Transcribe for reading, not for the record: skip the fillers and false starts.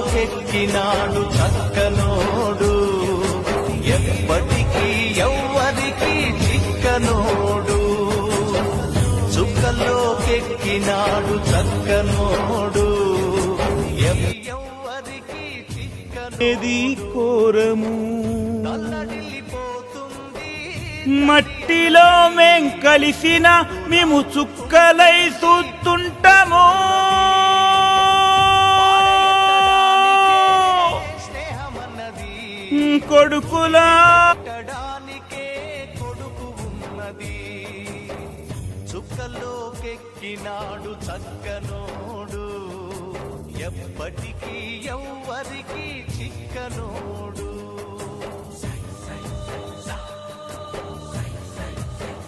చుక్కల్లోకెక్కినాడు చక్కనోడు, ఎప్పటికీ ఎవ్వరికి చిక్కనోడు. చుక్కల్లోకెక్కినాడు చక్కనోడు, ఎవ్వరికి చిక్కనేది కోరము. మట్టిలో మేం కలిసిన మేము చుక్కలై చూస్తుంటాము. కొడుకులా కొడుకు ఉన్నది. చుక్కల్లోకెక్కినాడు చక్కనోడు, ఎప్పటికీ ఎవ్వరికి చిక్కనోడు.